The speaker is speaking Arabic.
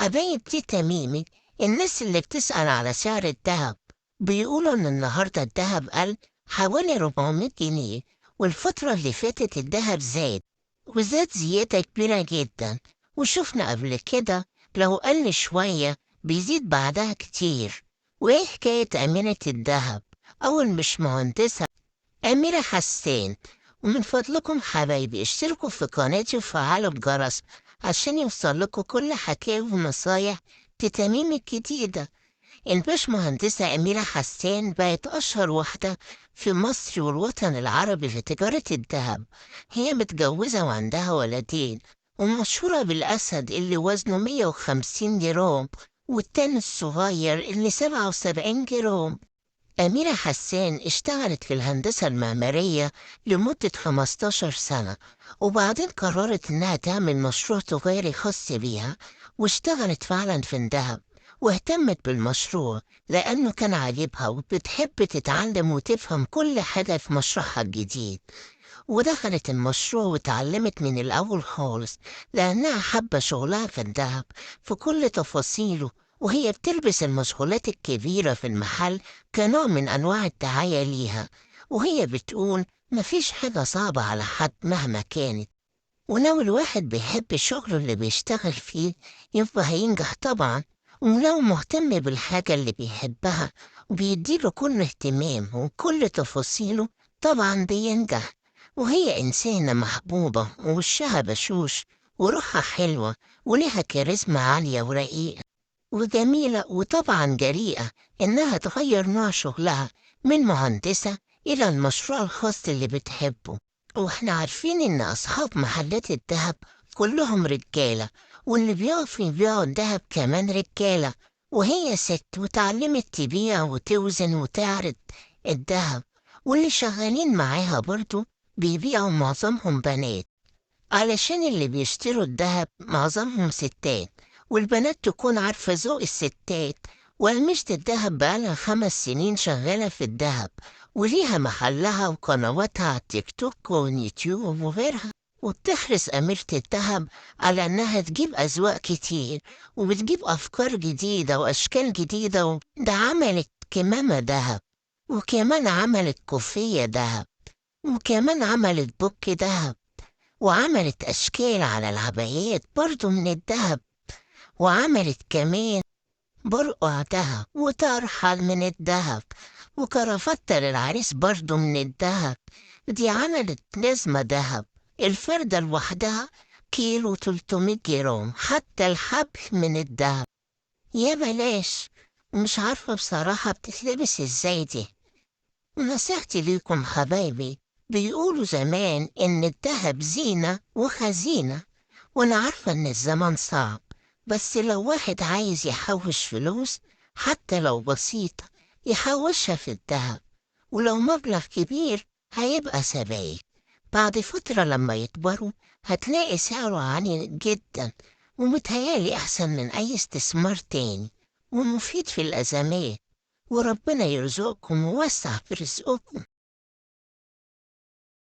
حبايب تيتا ميمي، الناس اللي بتسأل على سعر الدهب بيقولوا إن النهاردة الدهب قل حوالي 400 جنيه. والفترة اللي فاتت الدهب زاد زيادة كبيرة جدا. وشفنا قبل كده لو قل شوية بيزيد بعدها كتير. وإيه حكاية أمينة الدهب أو المشمهندسة أميرة حسان؟ ومن فضلكم حبايبي اشتركوا في قناتي وفعلوا الجرس عشان يوصلكوا كل حكاوي ونصايح تتميم الجديدة. الباشمهندسة أميرة حسان بقت أشهر واحدة في مصر والوطن العربي في تجارة الذهب. هي متجوزة وعندها ولدين، ومشهورة بالأسد اللي وزنه 150 جرام، والتاني الصغير اللي 77 جرام. أميرة حسان اشتغلت في الهندسة المعمارية لمدة 15 سنة، وبعدين قررت إنها تعمل مشروع تجاري خاص بيها، واشتغلت فعلا في الذهب. واهتمت بالمشروع لأنه كان عاجبها وبتحب تتعلم وتفهم كل حاجة في مشروعها الجديد. ودخلت المشروع واتعلمت من الأول خالص، لأنها حابة شغلها في الدهب في كل تفاصيله. وهي بتلبس المشغولات الكبيرة في المحل كنوع من أنواع الدعاية ليها. وهي بتقول مفيش حاجة صعبة على حد مهما كانت، ولو الواحد بيحب الشغل اللي بيشتغل فيه يبقى هينجح طبعا. ولو مهتم بالحاجة اللي بيحبها وبيديله كل اهتمام وكل تفاصيله طبعا بينجح. وهي إنسانة محبوبة ووشها بشوش وروحها حلوة، وليها كاريزما عالية ورقيقة وجميلة، وطبعا جريئة إنها تغير نوع شغلها من مهندسة إلى المشروع الخاص اللي بتحبه. واحنا عارفين إن أصحاب محلات الدهب كلهم رجالة، واللي بيقفوا يبيعوا الدهب كمان رجالة. وهي ست وتعلمت تبيع وتوزن وتعرض الدهب. واللي شغالين معاها برضو بيبيعوا معظمهم بنات، علشان اللي بيشتروا الدهب معظمهم ستات، والبنات تكون عارفة ذوق الستات. وأميرة الدهب بقالها 5 سنين شغالة في الدهب، وليها محلها وقنواتها على التيك توك واليوتيوب وغيرها. وبتحرص أميرة الدهب على إنها تجيب أذواق كتير، وبتجيب أفكار جديدة وأشكال جديدة. ده عملت كمامة دهب، وكمان عملت كوفية دهب، وكمان عملت بوك دهب، وعملت أشكال على العبايات برضو من الدهب، وعملت كمان برقع دهب وطرحل من الدهب، وكرافتة للعريس برضو من الدهب. دي عملت لازمة دهب الفردة لوحدها كيلو 300 جرام، حتى الحبل من الدهب. يا بلاش، مش عارفة بصراحة بتتلبس ازاي دي. نصيحتي ليكم حبايبي، بيقولوا زمان إن الدهب زينة وخزينة. وأنا عارفة إن الزمن صعب، بس لو واحد عايز يحوش فلوس حتى لو بسيطة يحوشها في الدهب. ولو مبلغ كبير هيبقى سبايك. بعد فترة لما يكبروا هتلاقي سعره عالي جدا، ومتهيالي أحسن من أي استثمار تاني، ومفيد في الأزمات. وربنا يرزقكم ويوسع في رزقكم.